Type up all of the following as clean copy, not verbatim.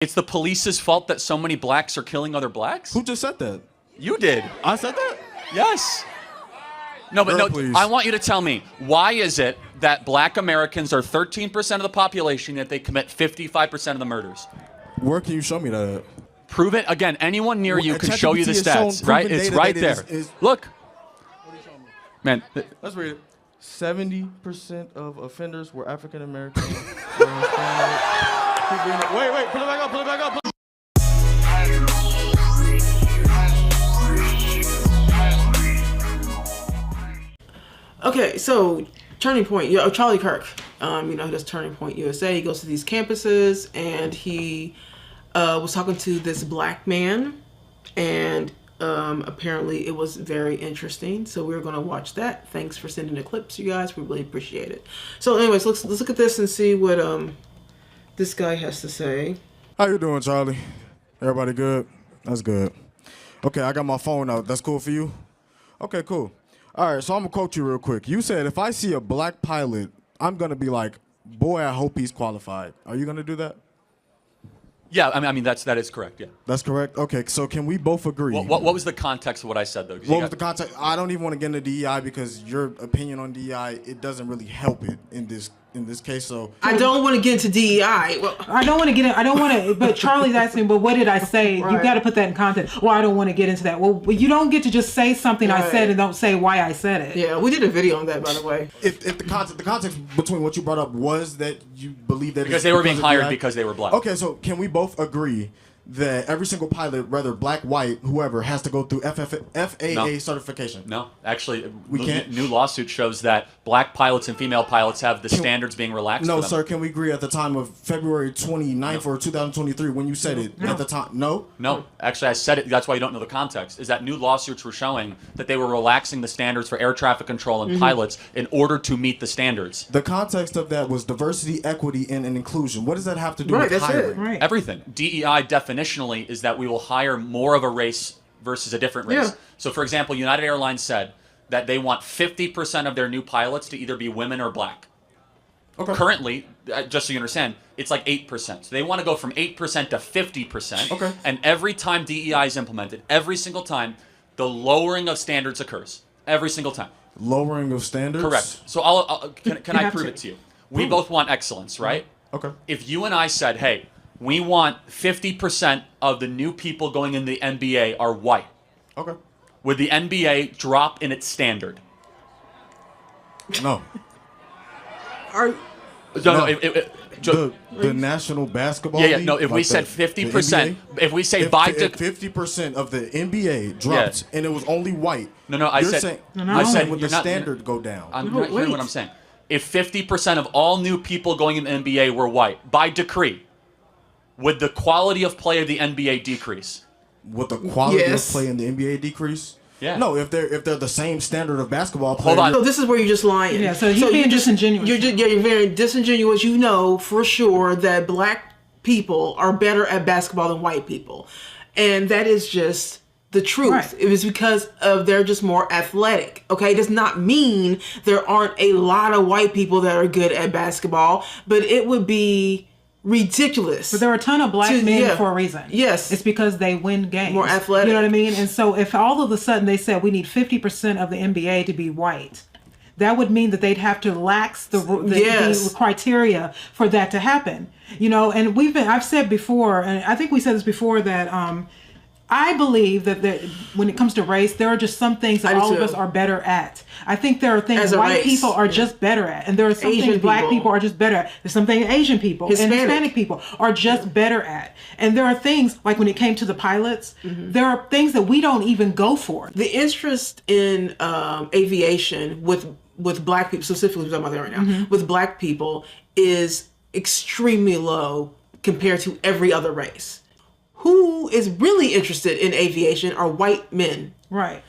It's the police's fault that so many blacks are killing other blacks? Who just said that? You did. I said that? Yes. No, but Girl, no, please. I want you to tell me, why is it that black Americans are 13% of the population, yet they commit 55% of the murders? Where can you show me that? Prove it. Again, anyone near you can ChatGPT show you the has shown stats, right? proven It's data right that there. is- Look. Man, Let's read it. 70% of offenders were African American. Wait, pull it back up, pull it back up. Okay, so Turning Point, Charlie Kirk, he does Turning Point USA. He goes to these campuses, and he was talking to this black man, and apparently it was very interesting. So we're going to watch that. Thanks for sending the clips, you guys. We really appreciate it. So anyways, let's look at this and see what this guy has to say. How you doing, Charlie? Everybody good? That's good. Okay, I got my phone out. That's cool for you? Okay, cool. All right, so I'm going to quote you real quick. You said, if I see a black pilot, I'm going to be like, boy, I hope he's qualified. Are you going to do that? yeah, I mean that is correct, yeah. That's correct? Okay, so can we both agree? What was the context of what I said, though? 'Cause you What got- was the context? I don't even want to get into DEI because your opinion on DEI, it doesn't really help it in this case. So I don't want to get into DEI. Well, I don't want to get in. I don't want to. But Charlie's asking, but what did I say? Right. You got to put that in context. Well, I don't want to get into that. Well, you don't get to just say something I Right. said and don't say why I said it. yeah, we did a video on that, by the way. if the context between what you brought up was that you believe that because it's they were being because of hired DEI? because they were black. Okay, so can we both agree that every single pilot, whether black, white, whoever, has to go through FAA No. certification? No, actually, We can't? new lawsuit shows that black pilots and female pilots have the standards being relaxed No, for them. sir. Can we agree at the time of February 29th or 2023 when you said it at the time? No? No, actually, I said it. That's why you don't know the context. Is that new lawsuits were showing that they were relaxing the standards for air traffic control and pilots in order to meet the standards. The context of that was diversity, equity, and inclusion. What does that have to do Right, with that's it. hiring? Right. Everything. DEI definitionally is that we will hire more of a race versus a different race. Yeah. So, for example, United Airlines said that they want 50% of their new pilots to either be women or black. Okay. Currently, just so you understand, it's like 8%. So they want to go from 8% to 50%. Okay. And every time DEI is implemented, every single time, the lowering of standards occurs. Every single time. Lowering of standards? Correct. So can I have prove to. it to you? We both want excellence, right? Okay. If you and I said, hey, we want 50% of the new people going in the NBA are white, Okay. would the NBA drop in its standard? No. Are No. The National Basketball Yeah. League? No, if we like said the 50%, NBA? if we say If 50% of the NBA dropped and it was only white. No, I you're said- saying, No, you're no. saying would You're the not- standard go down? I'm No, not hearing wait. what I'm saying. If 50% of all new people going in the NBA were white, by decree, would the quality of play of the NBA decrease? Would the quality Yes. of play in the NBA decrease? Yeah. No, if they're the same standard of basketball play. Hold on. So this is where you're just lying. Yeah, so he's being disingenuous. You're very disingenuous. You know for sure that black people are better at basketball than white people, and that is just the truth. Right. It was because of they're just more athletic. Okay, it does not mean there aren't a lot of white people that are good at basketball, but it would be ridiculous. But there are a ton of black men yeah. for a reason. Yes. It's because they win games. More athletic. You know what I mean? And so if all of a sudden they said we need 50% of the NBA to be white, that would mean that they'd have to lax the Yes. criteria for that to happen. You know, and I've said before, and I think we said this before, that I believe that when it comes to race, there are just some things that I do all of too. us are better at. I think there are things As a white race. people are just better at, and there are some Asian things black people. people are just better at. There's some things Asian people and Hispanic people are just better at. And there are things, like when it came to the pilots, there are things that we don't even go for. The interest in aviation with black people, specifically we're talking about that right now, with black people is extremely low compared to every other race. Who is really interested in aviation are white men. Right.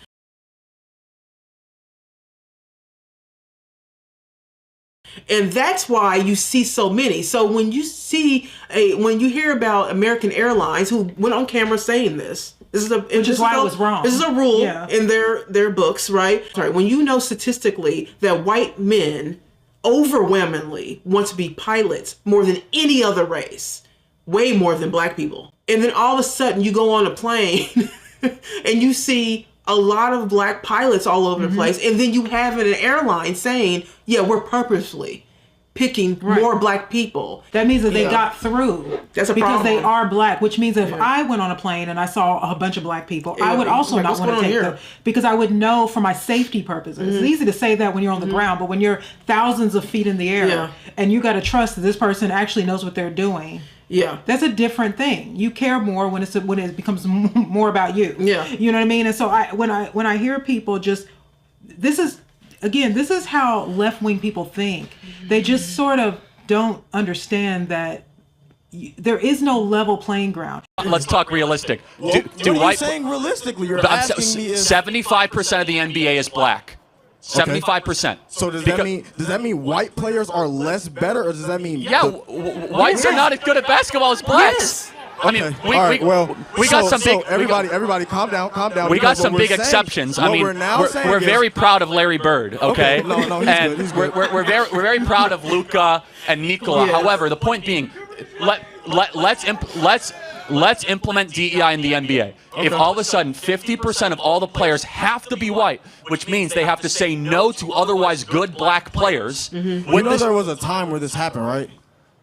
And that's why you see so many. So when you hear about American Airlines, who went on camera saying this is why it was wrong. This is a rule Yeah. in their books, right? Sorry, when you know statistically that white men overwhelmingly want to be pilots more than any other race, way more than black people. And then all of a sudden you go on a plane and you see a lot of black pilots all over the place. And then you have an airline saying, yeah, we're purposely picking more black people. That means that they got through. That's a because problem. they are black, which means if I went on a plane and I saw a bunch of black people, I would also like, not what's want to going on take here? them because I would know for my safety purposes. It's easy to say that when you're on the ground, but when you're thousands of feet in the air and you got to trust that this person actually knows what they're doing. Yeah, that's a different thing. You care more when it becomes more about you. Yeah, you know what I mean. And so when I hear people just this is how left-wing people think. They just sort of don't understand that there is no level playing ground. Let's talk realistic. What are you saying realistically? You're asking me if 75% of the NBA is black. 75%. So does that mean white players are less better, or does that mean whites are not as good at basketball as blacks? I mean, we got some big. Everybody, calm down. We got some big exceptions. I mean, we're very proud of Larry Bird. Okay, no, he's good. We're very proud of Luka and Nikola. Yes. However, the point being, let's implement DEI in the NBA. Okay. If all of a sudden 50% of all the players have to be white, which means they have to say no to otherwise good black players. There was a time where this happened, right?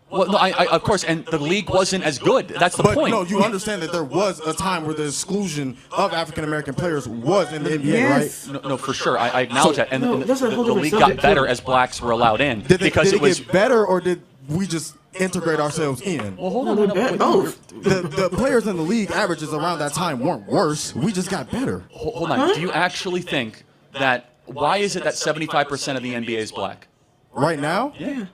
Well, no, of course, and the league wasn't as good. That's the point. No, you understand that there was a time where the exclusion of African American players was in the NBA, yes. right? No, for sure. I acknowledge that. And the league got subject, better too. as blacks were allowed in. Did it get better, or did we just integrate ourselves in? Well, hold on. Both. The players in the league averages around that time weren't worse. We just got better. Hold on. Do you actually think that, why is it that 75% of the NBA is black? Right now? Yeah.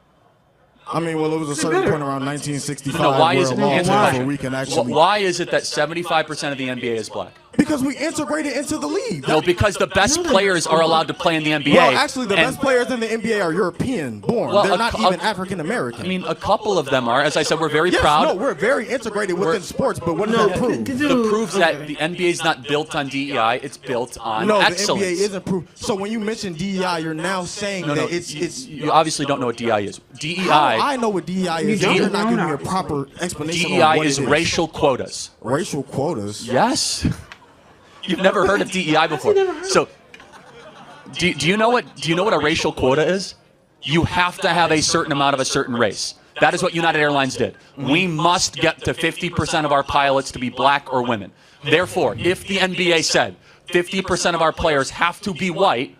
I mean, well, it was a certain point around 1965 No, why is it? where we can actually... Why is it that 75% of the NBA is black? Because we integrated into the league. No, because the best players are allowed to play in the NBA. Well, actually, the best players in the NBA are European born. Well, they're not even African American. I mean, a couple of them are. As I said, we're very proud. No, we're very integrated within sports, but what does that prove? It proves that the NBA is not built on DEI, it's built on excellence. The NBA isn't proof. So when you mention DEI, you're now saying that it's... You obviously don't know what DEI is. DEI... I know what DEI is. You're not giving me a proper explanation DEI on what is it is. racial quotas. Racial quotas? Yes. You've never heard of DEI before. So, do you know what a racial quota is? You have to have a certain amount of a certain race. That is what United Airlines did. We must get to 50% of our pilots to be black or women. Therefore, if the NBA said 50% of our players have to be white,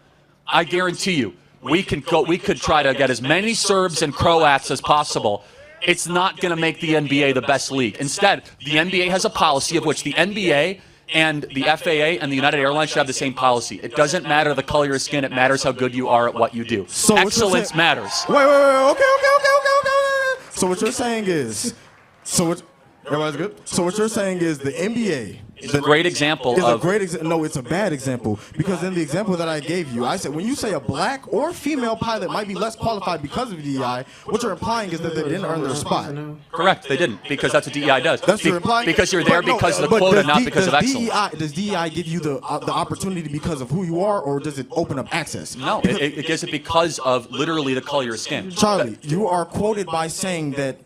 I guarantee you, we could try to get as many Serbs and Croats as possible. It's not going to make the NBA the best league. Instead, the NBA has a policy of which the NBA and the FAA and the United Airlines should have the same policy. It doesn't matter the color of your skin. It matters how good you are at what you do. So excellence matters. Wait. Okay. So what you're saying is, everybody's good? So what you're saying is the NBA is a great example of... No, it's a bad example. Because in the example that I gave you, I said when you say a black or female pilot might be less qualified because of DEI, what you're implying is that they didn't earn their spot. Correct, they didn't, because that's what DEI does. That's what you're implying? Because you're there because of the quota, not because of excellence. Does DEI give you the opportunity because of who you are, or does it open up access? No, it gives it because of literally the color of your skin. Charlie, you are quoted by saying that...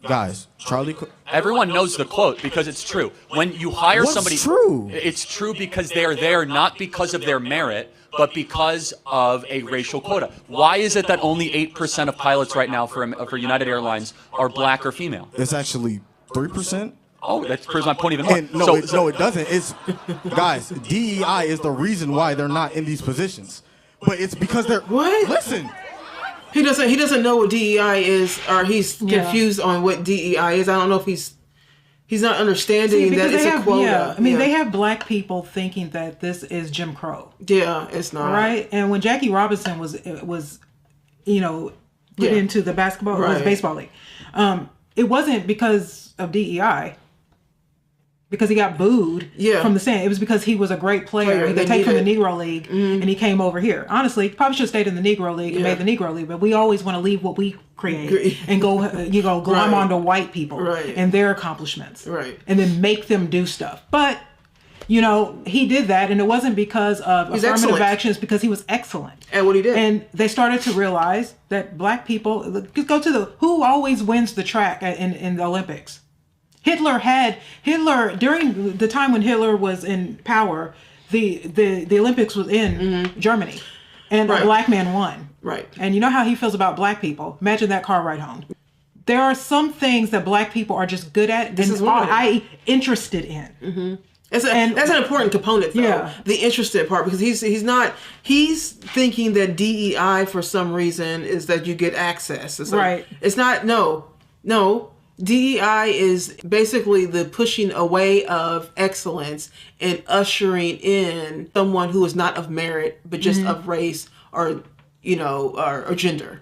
Guys, Charlie... Everyone knows the quote because it's true. When you hire somebody... What's true? It's true because they are there not because of their merit, but because of a racial quota. Why is it that only 8% of pilots right now for United Airlines are black or female? It's actually 3%. Oh, that proves my point even more. And no, it doesn't. It's... Guys, DEI is the reason why they're not in these positions. But it's because they're... What? Listen... He doesn't know what DEI is, or he's confused on what DEI is. I don't know if he's not understanding that it's a quota. Yeah. I mean, they have black people thinking that this is Jim Crow. Yeah, it's not. Right? And when Jackie Robinson was put into the baseball league, it wasn't because of DEI. Because he got booed from the stand. It was because he was a great player. He got taken from the Negro League, and he came over here. Honestly, probably should have stayed in the Negro League and made the Negro League. But we always want to leave what we create and go, glom onto white people and their accomplishments, and then make them do stuff. But You know, he did that, and it wasn't because of He's affirmative excellent. action. It's because he was excellent. And what he did. And they started to realize that black people, just go to who always wins the track in the Olympics? Hitler during the time when Hitler was in power, the Olympics was in Germany, and a black man won. Right. And you know how he feels about black people. Imagine that car ride home. There are some things that black people are just good at, This and is one of them. I interested in. That's an important component, though. Yeah. The interested part, because he's thinking that DEI for some reason is that you get access. It's like, Right. It's not. No. DEI is basically the pushing away of excellence and ushering in someone who is not of merit, but just of race or or gender.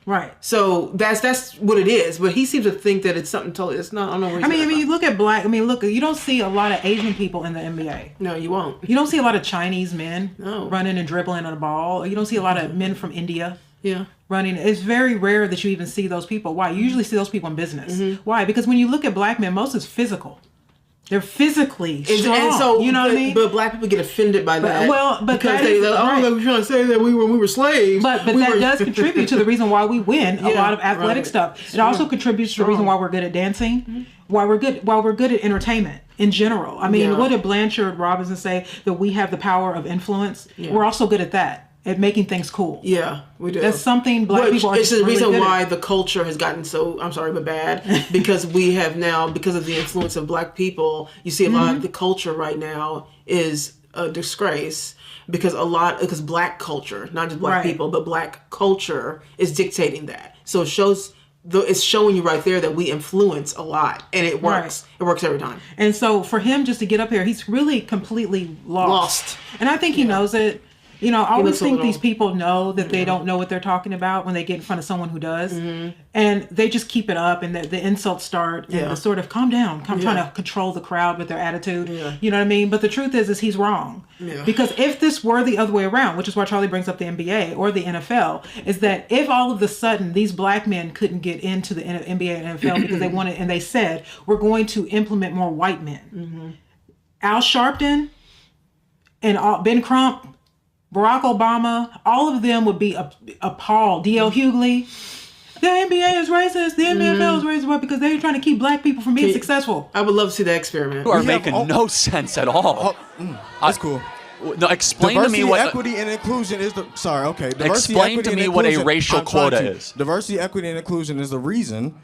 Right. So that's what it is. But he seems to think that it's something totally. It's not. I don't know. Where I mean, you look at look, you don't see a lot of Asian people in the NBA. No, you won't. You don't see a lot of Chinese men No. running and dribbling on a ball. You don't see a lot of men from India Yeah. running. It's very rare that you even see those people. Why? You usually see those people in business. Why? Because when you look at black men, most is physical. They're physically strong. And so, you know what I mean? But black people get offended by that. Well, but because that is- they right. we're trying to say that when we were slaves. But we that were- does contribute to the reason why we win a Yeah, lot of athletic right. stuff. It also contributes to the reason why we're good at dancing, why we're good at entertainment in general. I mean, Yeah. what did Blanchard Robinson say? That we have the power of influence. Yeah. We're also good at that, at making things cool. Yeah, we do. That's something black people are It's just the really reason good why at. the culture has gotten so, I'm sorry, but bad. Because we have now, because of the influence of black people, you see a lot of the culture right now is a disgrace. Because black culture, not just black Right. people, but black culture is dictating that. So it's showing you right there that we influence a lot, and it works. Right. It works every time. And so for him just to get up here, he's really completely lost. And I think he knows it. You know, I always looks a think little- these people know that they don't know what they're talking about when they get in front of someone who does. And they just keep it up, and the insults start, and Yeah. the sort of calm down, trying Yeah. to control the crowd with their attitude. Yeah. You know what I mean? But the truth is he's wrong. Yeah. Because if this were the other way around, which is why Charlie brings up the NBA or the NFL, is that if all of a sudden these black men couldn't get into the NBA and NFL because they wanted, and they said, we're going to implement more white men. Al Sharpton and Ben Crump, Barack Obama, all of them would be appalled. D.L. Hughley, the NBA is racist, the NFL is racist. Why? Because they're trying to keep black people from being successful. I would love to see that experiment. You are We have making all- no sense at all. That's cool. No, explain Diversity, to me what. equity, and inclusion is the. Sorry, okay. Diversity, Explain equity, to and me what a inclusion- racial I'm trying quota to. is. Diversity, equity, and inclusion is the reason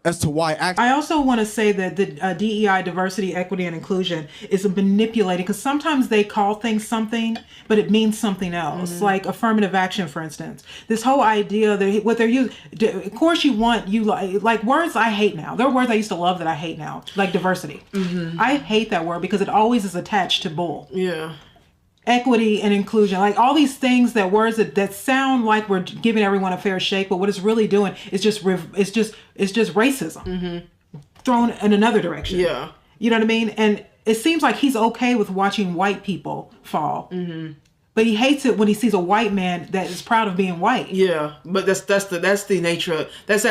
as to why. I also want to say that the DEI, diversity, equity, and inclusion, is manipulated because sometimes they call things something, but it means something else. Like affirmative action, for instance. This whole idea that what they're using, of course, you like words I hate now. There are words I used to love that I hate now, like diversity. I hate that word because it always is attached to bull. Yeah. Equity and inclusion, like all these things, that words that sound like we're giving everyone a fair shake, but what it's really doing is just racism thrown in another direction. Yeah. You know what I mean? And it seems like he's okay with watching white people fall, but he hates it when he sees a white man that is proud of being white. Yeah, but that's the nature. That's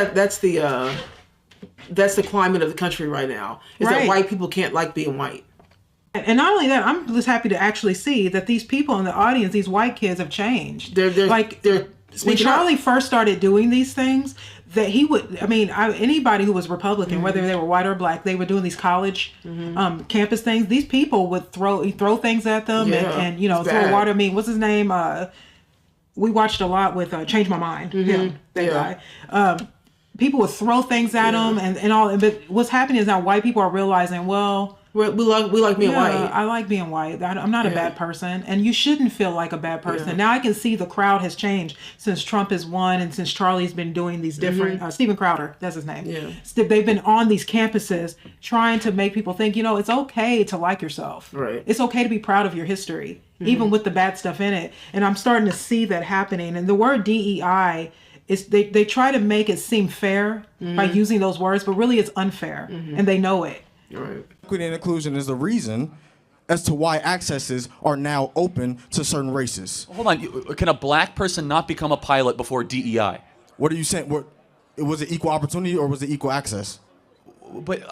the climate of the country right now. Is that Right. white people can't like being white. And not only that, I'm just happy to actually see that these people in the audience, these white kids, have changed. They're when speaking Charlie up. first started doing these things, that he would, anybody who was Republican, whether they were white or black, they were doing these college campus things. These people would throw things at them Yeah, and it's throw bad. water. What's his name? We watched a lot with Change My Mind. Him, that Yeah. guy. People would throw things at him and all. But what's happening is now white people are realizing, well, We like being white. I like being white. I'm not a bad person, and you shouldn't feel like a bad person. Yeah. Now I can see the crowd has changed since Trump has won, and since Charlie's been doing these different. Steven Crowder, that's his name. Yeah. They've been on these campuses trying to make people think, it's okay to like yourself. Right. It's okay to be proud of your history, even with the bad stuff in it. And I'm starting to see that happening. And the word DEI is they try to make it seem fair by using those words, but really it's unfair, and they know it. Right. Equity and inclusion is the reason as to why accesses are now open to certain races. Hold on. Can a black person not become a pilot before DEI? What are you saying? Was it equal opportunity or was it equal access? But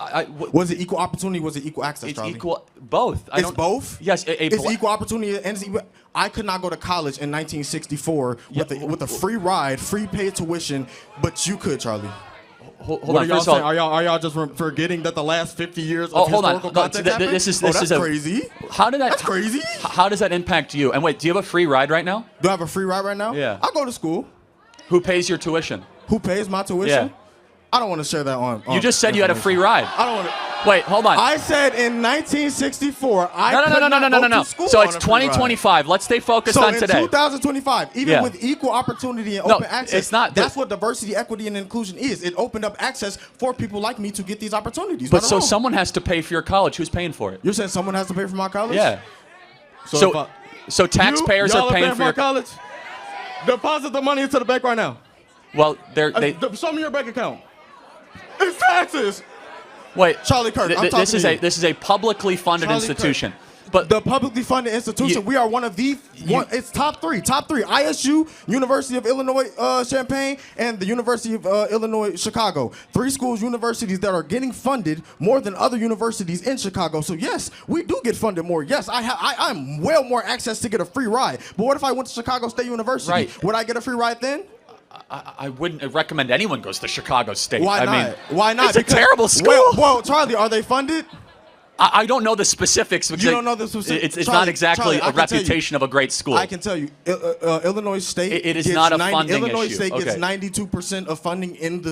Was it equal opportunity? Was it equal access, it's Charlie? equal. Both. It's both? Yes. It's equal opportunity and it's equal. I could not go to college in 1964 with a free ride, free paid tuition, but you could, Charlie. Hold What on. are y'all First of saying? all, Are y'all just forgetting that the last 50 years of hold on. historical No, context happened? this is that's a crazy. How did that? That's crazy. How does that impact you? And wait, do you have a free ride right now? Do I have a free ride right now? Yeah. I go to school. Who pays your tuition? Who pays my tuition? Yeah. I don't want to share that on. You just said you had a free ride. I don't want to. Wait, hold on. I said in 1964, I could not go to school So on it's a free ride. 2025. Let's stay focused So on in today. 2025, even with equal opportunity and open access, it's not. That's what diversity, equity, and inclusion is. It opened up access for people like me to get these opportunities. But so someone has to pay for your college. Who's paying for it? You're saying someone has to pay for my college? Yeah. So, So taxpayers y'all are paying for for your college. Deposit the money into the bank right now. Well, Show me your bank account. It's taxes. Wait, Charlie Kirk, I'm talking to you. This is a publicly funded Charlie institution. Kirk. But the publicly funded institution, we are one of the it's top three. ISU, University of Illinois Champaign, and the University of Illinois Chicago. 3 schools, universities that are getting funded more than other universities in Chicago. So yes, we do get funded more. Yes, I'm well more access to get a free ride. But what if I went to Chicago State University? Right. Would I get a free ride then? I wouldn't recommend anyone goes to Chicago State. Why not? I mean, Why not? It's a terrible school. Well, Charlie, are they funded? I don't know the specifics. Because you don't know the specifics. It's not exactly a reputation of a great school. I can tell you, Illinois State. It is not a funding Illinois issue. State gets Okay. 92% of funding in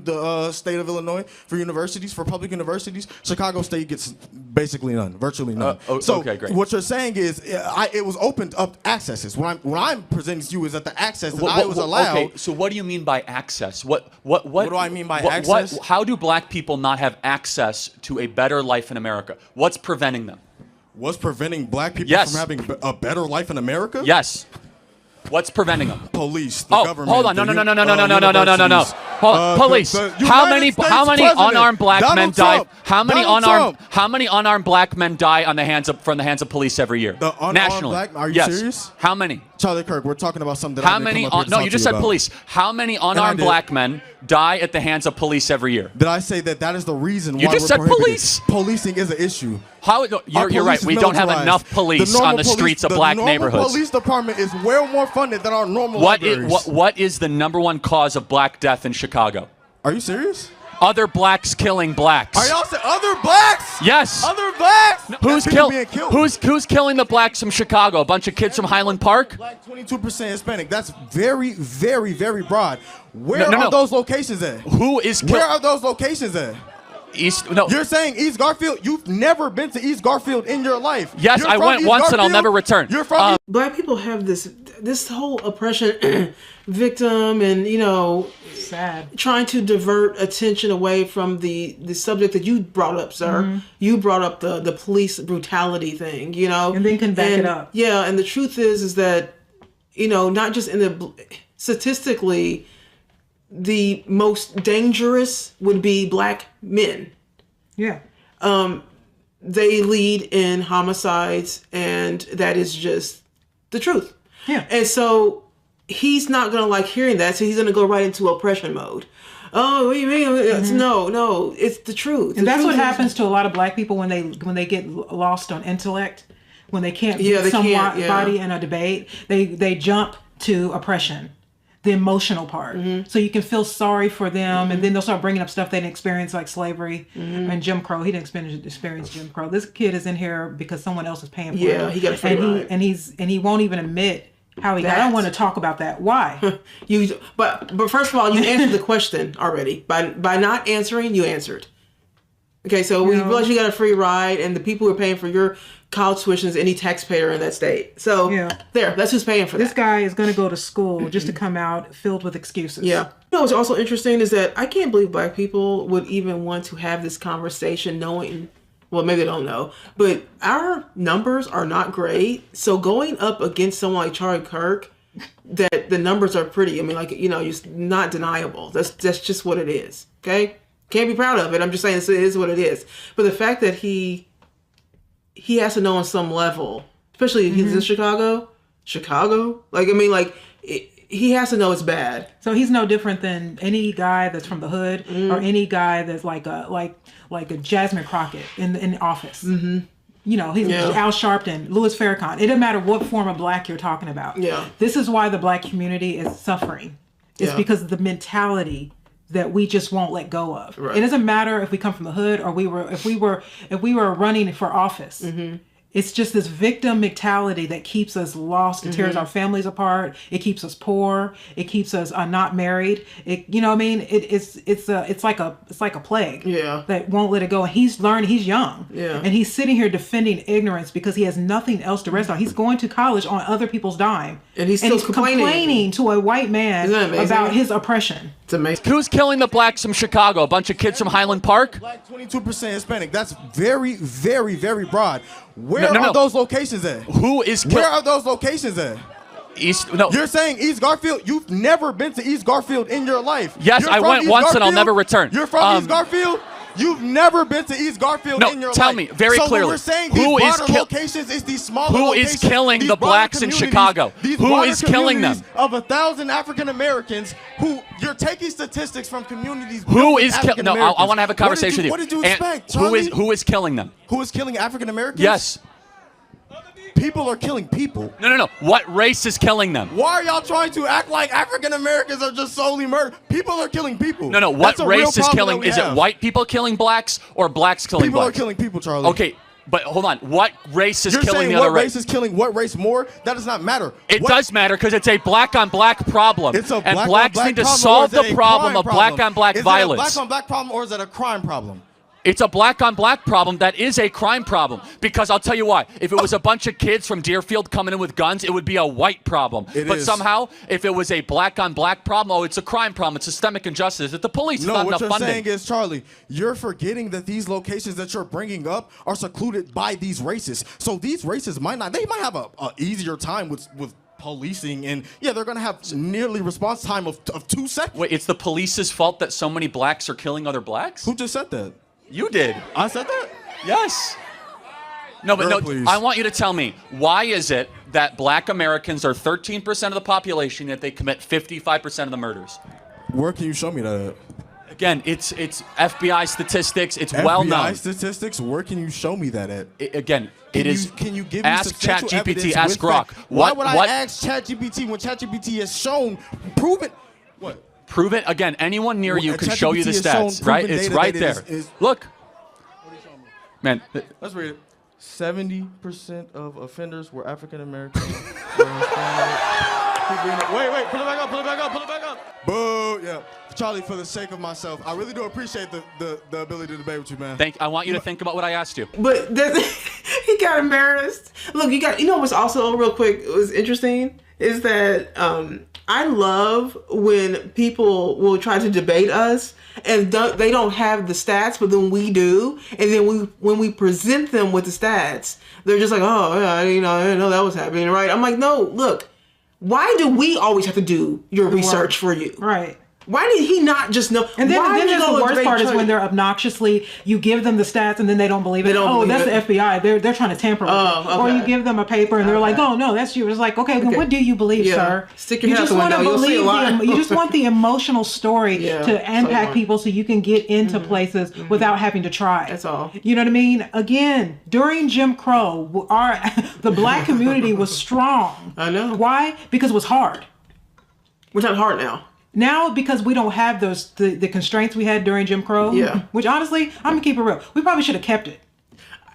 the state of Illinois for universities, for public universities. Chicago State gets basically none, virtually none. So okay, great. what you're saying is, it was opened up accesses. What I'm presenting to you is that the access that I was allowed. Okay, so what do you mean by access? What do I mean by access? How do black people not have access to a better life in America? What's preventing them? What's preventing black people from having a better life in America? Yes. What's preventing them? Police, the government. Hold on. No. Universities. Police. How many unarmed black men die? How many unarmed black men die from the hands of police every year? The unarmed nationally. black? Are you yes. serious? How many? Charlie Kirk, we're talking about something that How many? No, you just said police. How many unarmed black men die at the hands of police every year? Did I say that is the reason why you just said police? Policing is an issue. You're right. We don't have enough police on the streets of black neighborhoods. The police department is well more funded than our normal libraries. What is the number one cause of black death in Chicago? Are you serious? Other blacks killing blacks. Are y'all saying other blacks? Yes. Other blacks? No, who's killing the blacks from Chicago? A bunch of kids from Highland Park? Black, 22% Hispanic. That's very, very, very broad. Where are those locations at? Where are those locations at? No. You're saying East Garfield? You've never been to East Garfield in your life. Yes, I went once and I'll never return. You're from Black people have this whole oppression victim and, sad, trying to divert attention away from the subject that you brought up, sir. Mm-hmm. You brought up the police brutality thing, And then can back it up. Yeah, and the truth is that, not just statistically, the most dangerous would be black men. Yeah. They lead in homicides, and that is just the truth. Yeah. And so he's not going to like hearing that, so he's going to go right into oppression mode. Oh, what do you mean? Mm-hmm. No, it's the truth. And that's what happens to a lot of black people when they get lost on intellect, when they can't beat somebody in a debate, they jump to oppression. The emotional part. Mm-hmm. So you can feel sorry for them, and then they'll start bringing up stuff they didn't experience, like slavery and Jim Crow. He didn't experience Jim Crow. This kid is in here because someone else is paying for him. Yeah, he got a free ride. And he won't even admit how he got. I don't want to talk about that. Why? But first of all, you answered the question already. By not answering, you answered. Okay, so we realize you got a free ride, and the people who are paying for your college tuition is any taxpayer in that state. So that's who's paying for that. This guy is going to go to school just to come out filled with excuses. Yeah. What's also interesting is that I can't believe black people would even want to have this conversation knowing, well, maybe they don't know, but our numbers are not great. So going up against someone like Charlie Kirk, that the numbers are pretty, it's not deniable. That's just what it is. Okay? Can't be proud of it. I'm just saying it is what it is. But the fact that he has to know on some level, especially if he's in Chicago, he has to know it's bad. So he's no different than any guy that's from the hood or any guy that's like a Jasmine Crockett in Office. Mm-hmm. You know, he's Al Sharpton, Louis Farrakhan. It doesn't matter what form of black you're talking about. Yeah. This is why the black community is suffering. It's because of the mentality that we just won't let go of. Right. It doesn't matter if we come from the hood or if we were running for office. Mm-hmm. It's just this victim mentality that keeps us lost. It tears our families apart. It keeps us poor. It keeps us not married. You know what I mean? It's like a plague. That won't let it go. And he's young. And he's sitting here defending ignorance because he has nothing else to rest on. He's going to college on other people's dime. And he's still complaining to a white man about his oppression. It's amazing. Who's killing the blacks from Chicago? A bunch of kids from Highland Park? Black, 22% Hispanic. That's very, very, very broad. Where are those locations at? Who is Where are those locations at? No. You're saying East Garfield? You've never been to East Garfield in your life. Yes, I went once and I'll never return. You're from East Garfield? You've never been to East Garfield in your life. Tell me very clearly. So we're saying these broader locations is these smaller locations. Who is killing the blacks in Chicago? Who is killing them? Of 1,000 African Americans who you're taking statistics from communities. Who is killing? No, I want to have a conversation with you. What did you expect, Charlie? Who is killing them? Who is killing African Americans? Yes. People are killing people. No. What race is killing them? Why are y'all trying to act like African Americans are just solely murdered? People are killing people. No. What race is killing? Is it white people killing blacks or blacks killing blacks? People are killing people, Charlie. Okay, but hold on. What race is You're killing saying the other what race is killing what race more? That does not matter. It does matter because it's a black-on-black problem. It's a and blacks need to solve the problem of black-on-black violence. Is it a black-on-black problem or is it a crime problem? It's a black-on-black problem that is a crime problem. Because I'll tell you why. If it was a bunch of kids from Deerfield coming in with guns, it would be a white problem. But somehow, if it was a black-on-black problem, it's a crime problem. It's systemic injustice. It's the police. It's not enough funding. No, what you're saying is, Charlie, you're forgetting that these locations that you're bringing up are secluded by these races. So these races might have a easier time with policing, and they're going to have nearly response time of 2 seconds. Wait, it's the police's fault that so many blacks are killing other blacks? Who just said that? You did. I said that? Yes. No, but please. I want you to tell me, why is it that black Americans are 13% of the population, yet they commit 55% of the murders? Where can you show me that at? Again, it's FBI statistics. It's well known. FBI statistics? Where can you show me that at? Can you give me ask substantial ChatGPT, evidence ask with Grok. that? Why would I ask ChatGPT when ChatGPT has shown, proven, what? Prove it. Again, anyone near you can show you the stats, right? It's right there. Look. Man. Let's read it. 70% of offenders were African American. Wait, pull it back up. Boo, yeah. Charlie, for the sake of myself, I really do appreciate the ability to debate with you, man. I want you to think about what I asked you. But he got embarrassed. Look, you know what's also real quick was interesting is that I love when people will try to debate us and they don't have the stats, but then we do. And then when we present them with the stats, they're just like, oh, yeah, I didn't know that was happening, right? I'm like, no, look, why do we always have to do your research for you? Right. Why did he not just know? And then the worst part is when they're obnoxiously, you give them the stats and then they don't believe it. That's the FBI. They're trying to tamper with it. Okay. Or you give them a paper and they're like, oh no, that's you. It's like, okay, then what do you believe, sir? Stick your head out the window. You'll see a lot. You just want the emotional story to impact people so you can get into places without having to try. That's all. You know what I mean? Again, during Jim Crow, the black community was strong. I know. Why? Because it was hard. We're not hard now. Now, because we don't have the constraints we had during Jim Crow, which honestly, I'm gonna keep it real. We probably should have kept it.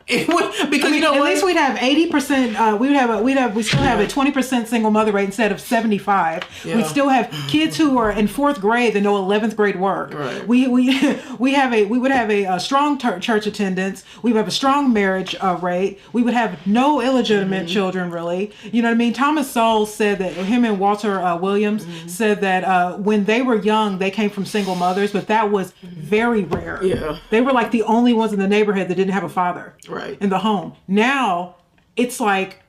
Because you know at least we'd have 80%. We still have a 20% single mother rate instead of 75. Yeah. We still have kids who are in 4th grade that know 11th grade work. Right. We would have a strong church attendance. We would have a strong marriage rate. We would have no illegitimate children, really. You know what I mean? Thomas Sowell said that him and Walter Williams said that when they were young, they came from single mothers, but that was very rare. Yeah. They were like the only ones in the neighborhood that didn't have a father. Right. In the home. Now it's like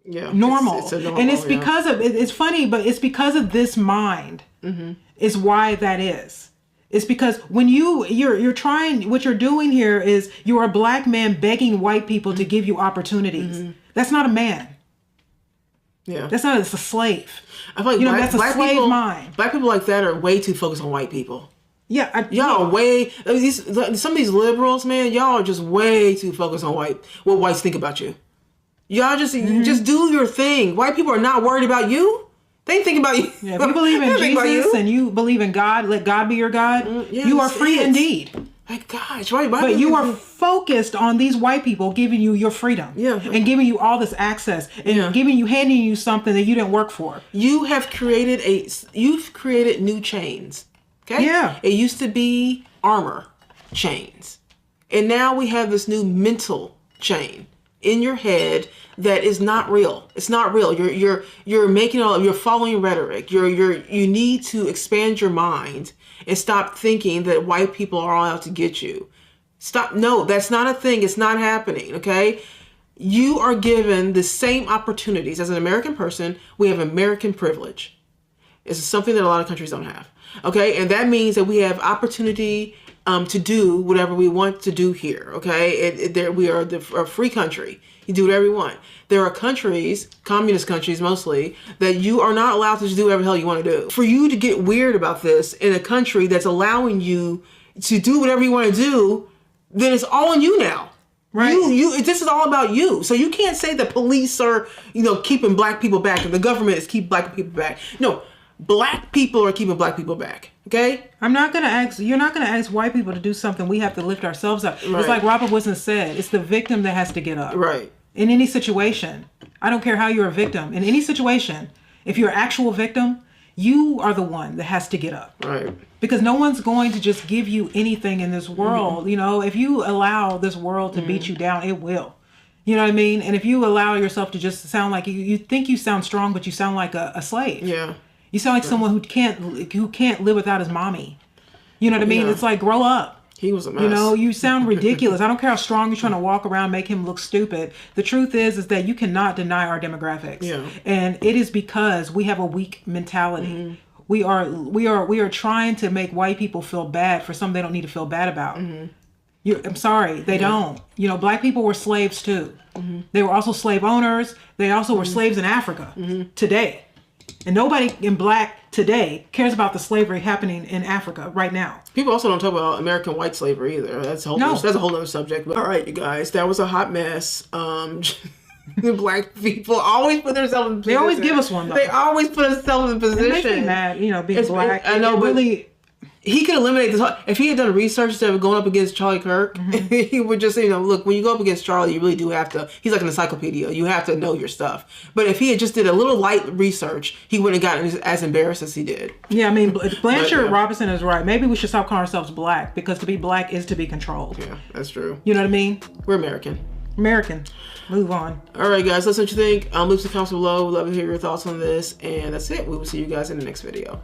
normal. It's normal. And it's because of it's funny, but it's because of this mind is why that is. It's because when you're trying, what you're doing here is you're a black man begging white people to give you opportunities. That's not a man. Yeah. That's not. It's a slave. I feel like that's a slave people, mind. Black people like that are way too focused on white people. Yeah, Y'all are way some of these liberals, man. Y'all are just way too focused on what whites think about you. Y'all just do your thing. White people are not worried about you. They think about you. Yeah, if you believe in Jesus and you believe in God, let God be your God. You are free indeed. My gosh, right? But you are focused on these white people giving you your freedom, and giving you all this access, and handing you something that you didn't work for. You've created new chains. Okay. Yeah. It used to be armor chains, and now we have this new mental chain in your head that is not real. It's not real. You're making you're following rhetoric. You need to expand your mind and stop thinking that white people are all out to get you. Stop. No, that's not a thing. It's not happening. Okay. You are given the same opportunities as an American person. We have American privilege. It's something that a lot of countries don't have. Okay. And that means that we have opportunity to do whatever we want to do here. Okay. We are a free country. You do whatever you want. There are countries, communist countries mostly, that you are not allowed to just do whatever the hell you want to do. For you to get weird about this in a country that's allowing you to do whatever you want to do, then it's all on you now. Right. This is all about you. So you can't say the police are, keeping black people back and the government is keeping black people back. No, black people are keeping black people back. Okay? You're not going to ask white people to do something. We have to lift ourselves up. Right. It's like Robert Wilson said, it's the victim that has to get up. Right. In any situation. I don't care how you're a victim. In any situation, if you're an actual victim, you are the one that has to get up. Right. Because no one's going to just give you anything in this world. Mm-hmm. If you allow this world to beat you down, it will. You know what I mean? And if you allow yourself to just sound like you think you sound strong, but you sound like a slave. Yeah. You sound like someone who can't live without his mommy. You know what I mean? Yeah. It's like, grow up. He was a mess. You sound ridiculous. I don't care how strong you're trying to walk around, make him look stupid. The truth is that you cannot deny our demographics. Yeah. And it is because we have a weak mentality. Mm-hmm. We are trying to make white people feel bad for something they don't need to feel bad about. Mm-hmm. I'm sorry, they don't. Black people were slaves too. Mm-hmm. They were also slave owners. They also were slaves in Africa today. And nobody in black today cares about the slavery happening in Africa right now. People also don't talk about American white slavery either. That's a whole other subject. But all right, you guys, that was a hot mess. Black people always put themselves in position. They always give us one, though. They always put themselves in position. It makes me mad, being black. I know, but really, he could eliminate this. If he had done research instead of going up against Charlie Kirk, he would just say, look, when you go up against Charlie, you really do have to. He's like an encyclopedia. You have to know your stuff. But if he had just did a little light research, he wouldn't have gotten as embarrassed as he did. Yeah, I mean, Blanchard Robinson is right. Maybe we should stop calling ourselves black, because to be black is to be controlled. Yeah, that's true. You know what I mean? We're American. Move on. All right, guys. Let's see what you think. Leave some comments below. We'd love to hear your thoughts on this. And that's it. We will see you guys in the next video.